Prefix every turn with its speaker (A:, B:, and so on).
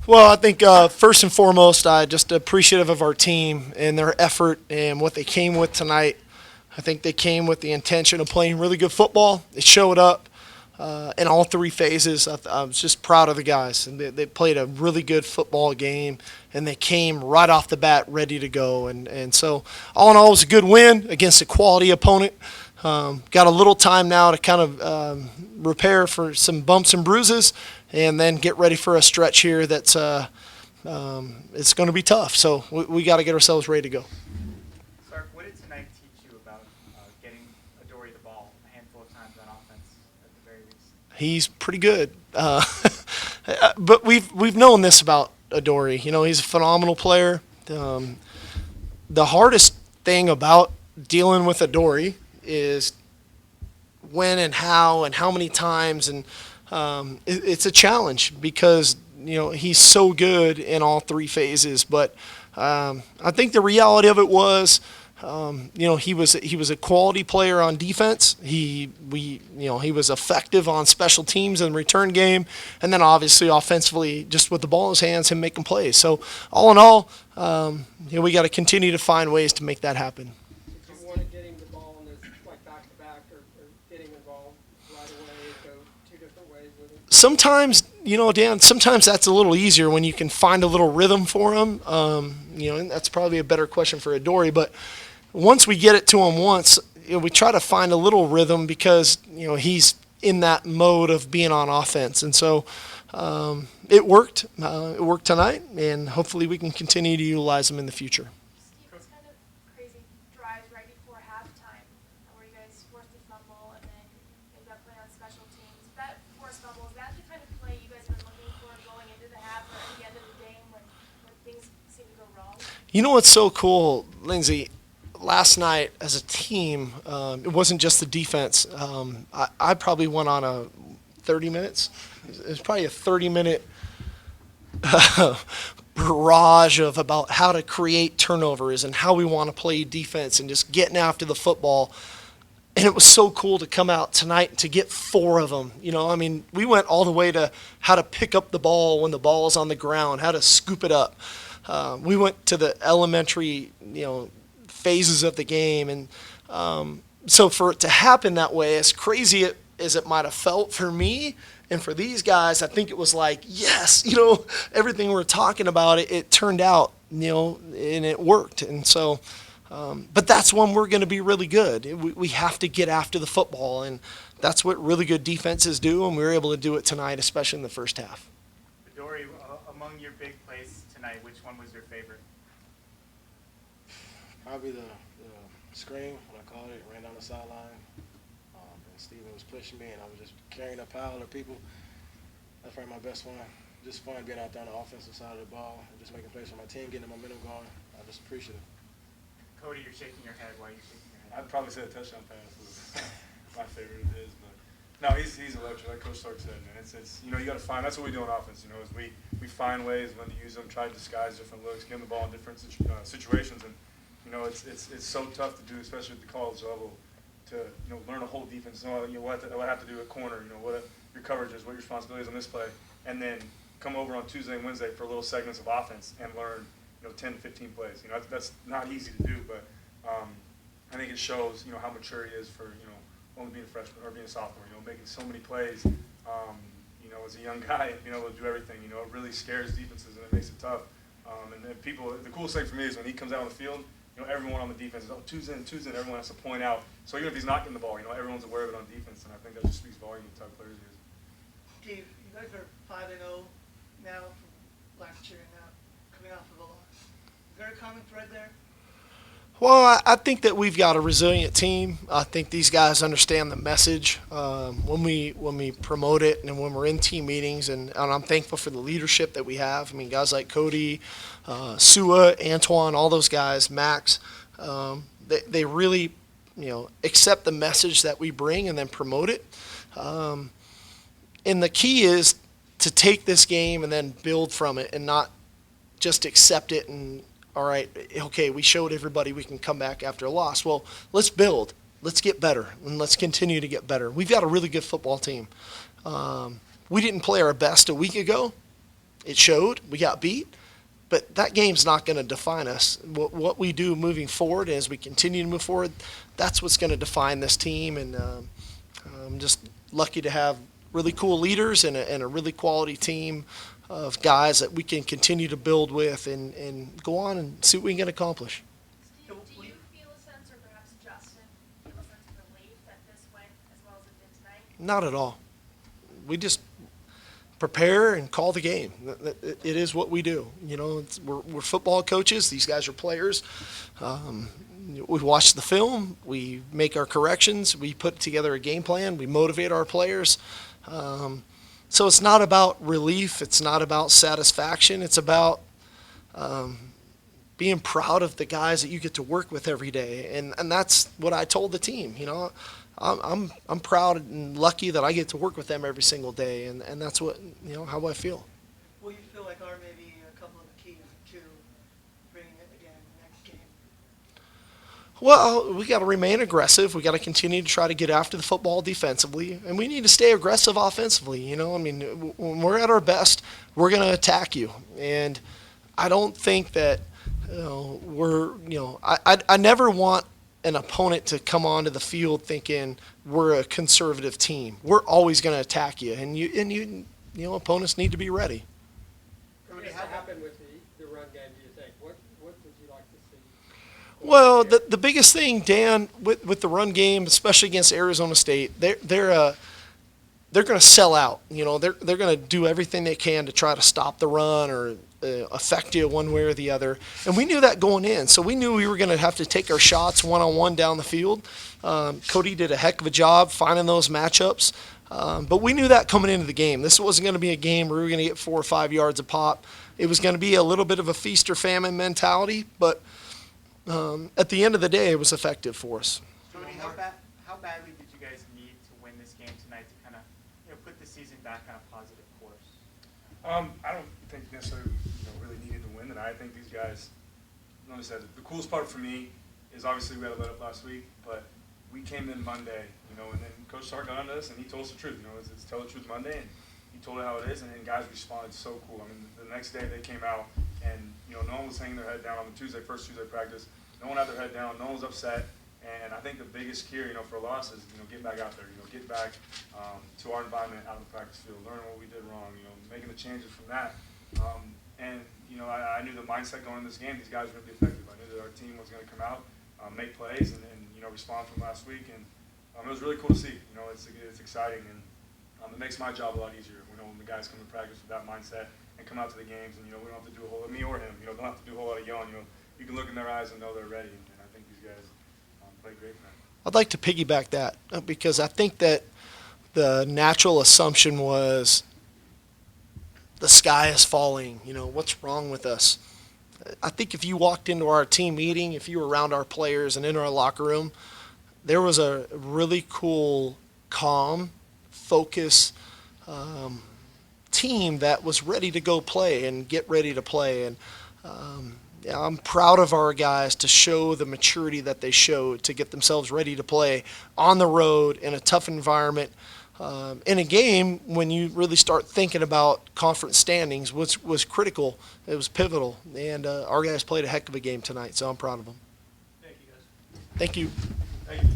A: Well, I think first and foremost, I just appreciative of our team and their effort and what they came with tonight. I think they came with the intention of playing really good football. They showed up in all three phases. I was just proud of the guys, and they played a really good football game, and they came right off the bat ready to go. And so, all in all, it was a good win against a quality opponent. Got a little time now to kind of repair for some bumps and bruises, and then get ready for a stretch here that's it's going to be tough. So we got to get ourselves ready to go.
B: Sark, what did tonight teach you about getting Adoree the ball a handful of times on offense at the very least?
A: He's pretty good, but we've known this about Adoree. You know, he's a phenomenal player. The hardest thing about dealing with Adoree is when and how many times, and it's a challenge because he's so good in all three phases. But I think the reality of it was, he was a quality player on defense. He was effective on special teams and return game, and then obviously offensively, just with the ball in his hands, him making plays. So all in all, we got to continue to find ways to make that happen.
C: If you wanted getting the ball in this like back-to-back or getting involved right away, go two different ways with it?
A: Sometimes, Dan, sometimes that's a little easier when you can find a little rhythm for him. And that's probably a better question for Adoree. But once we get it to him once, we try to find a little rhythm because, he's in that mode of being on offense. And so it worked. It worked tonight, and hopefully we can continue to utilize him in the future.
D: Steve, it's kind of crazy drives right before halftime where you guys forced a fumble and then ended up playing on special teams. That forced fumble, is that the kind of play you guys have been looking for going into the half or at the end of the game when things seem to go wrong?
A: You know what's so cool, Lindsay? Last night as a team, it wasn't just the defense. I probably went on a 30 minutes. It was probably a 30-minute barrage of about how to create turnovers and how we want to play defense and just getting after the football. And it was so cool to come out tonight to get 4 of them. We went all the way to how to pick up the ball when the ball is on the ground, how to scoop it up. We went to the elementary, phases of the game. And so for it to happen that way, as crazy as it might have felt for me and for these guys, I think it was like, yes, everything we're talking about, it turned out, and it worked. And so, but that's when we're going to be really good. We have to get after the football, and that's what really good defenses do, and we were able to do it tonight, especially in the first half.
B: Adoree, among your big plays tonight, which one was your favorite?
E: Probably the screen when I called it, ran down the sideline, and Steven was pushing me, and I was just carrying a pile of people. That's probably my best one. Just fun being out there on the offensive side of the ball and just making plays for my team, getting the momentum going. I just appreciate it.
B: Cody, you're shaking your head. Why are you shaking your head?
F: I'd probably say a touchdown pass was my favorite of his, but no, he's electric. Like Coach Stark said, man, it's you got to find. That's what we do on offense. Is we find ways when to use them, try to disguise different looks, give them the ball in different situations, and it's so tough to do, especially at the college level, to learn a whole defense. What I have to do at corner. What your coverage is, what your responsibility is on this play, and then come over on Tuesday and Wednesday for little segments of offense and learn 10 to 15 plays. That's not easy to do, but I think it shows how mature he is for only being a freshman or being a sophomore. Making so many plays. As a young guy, able to do everything. It really scares defenses and it makes it tough. And then people, the coolest thing for me is when he comes out on the field. Everyone on the defense is, Tuesday, and everyone has to point out. So even if he's not getting the ball, everyone's aware of it on defense, and I think that just speaks volume to the type of players he is.
G: Steve, you guys are 5-0 now from last year, and now coming off of a loss. Is there a common thread there?
A: Well, I think that we've got a resilient team. I think these guys understand the message when we promote it and when we're in team meetings, and I'm thankful for the leadership that we have. Guys like Cody, Sua, Antoine, all those guys, Max, they really accept the message that we bring and then promote it. And the key is to take this game and then build from it and not just accept it and, all right, okay, we showed everybody we can come back after a loss. Well, let's build. Let's get better, and let's continue to get better. We've got a really good football team. We didn't play our best a week ago, It showed. We got beat. But that game's not going to define us. What we do moving forward, as we continue to move forward, that's what's going to define this team. And I'm just lucky to have really cool leaders and a really quality team of guys that we can continue to build with and go on and see what we can accomplish.
D: Steve, do you feel a sense, or perhaps Justin, feel a sense of relief that this went as well as it did tonight?
A: Not at all. We just prepare and call the game. It is what we do. You know, we're football coaches. These guys are players. We watch the film. We make our corrections. We put together a game plan. We motivate our players. So it's not about relief. It's not about satisfaction. It's about being proud of the guys that you get to work with every day. And that's what I told the team. You know, I'm proud and lucky that I get to work with them every single day, and that's what, you know, how I feel.
G: What do you feel like are maybe a couple of the keys to bringing it again next game?
A: Well, we got to remain aggressive. We got to continue to try to get after the football defensively, and we need to stay aggressive offensively. You know, I mean, when we're at our best, we're going to attack you, and I don't think that I never want an opponent to come onto the field thinking we're a conservative team. We're always going to attack you, and you opponents need to be ready.
C: What has to happen with the run game, do you think? What would you like to see?
A: Well, the biggest thing, Dan, with the run game, especially against Arizona State, they're going to sell out. You know, they're going to do everything they can to try to stop the run or affect you one way or the other. And we knew that going in. So we knew we were going to have to take our shots one-on-one down the field. Cody did a heck of a job finding those matchups. But we knew that coming into the game. This wasn't going to be a game where we were going to get 4 or 5 yards a pop. It was going to be a little bit of a feast or famine mentality. But at the end of the day, it was effective for us.
B: Cody, how badly did you guys need to win this game tonight to kind of put the season back on a positive course?
F: I don't think necessarily really needed to win tonight. I think these guys, like I said, the coolest part for me is obviously we had a let up last week, but we came in Monday, and then Coach Sark got on us and he told us the truth. It's Tell the Truth Monday, and he told it how it is, and guys responded so cool. I mean, the next day they came out and no one was hanging their head down on the first Tuesday practice. No one had their head down. No one was upset. And I think the biggest key, for a loss is, getting back out there, get back to our environment out of the practice field, learning what we did wrong, making the changes from that. I knew the mindset going into this game, these guys were going to be effective. I knew that our team was going to come out, make plays, and respond from last week. And it was really cool to see. It's exciting, and it makes my job a lot easier. When the guys come to practice with that mindset and come out to the games, and we don't have to do a whole lot, me or him, don't have to do a whole lot of yelling. You can look in their eyes and know they're ready. And I think these guys played great for them.
A: I'd like to piggyback that because I think that the natural assumption was the sky is falling. What's wrong with us? I think if you walked into our team meeting, if you were around our players and in our locker room, there was a really cool, calm, focused team that was ready to go play and get ready to play. And I'm proud of our guys to show the maturity that they showed to get themselves ready to play on the road in a tough environment. In a game when you really start thinking about conference standings was critical. It was pivotal. And our guys played a heck of a game tonight, so I'm proud of them.
G: Thank you, guys.
A: Thank you.
F: Thank you.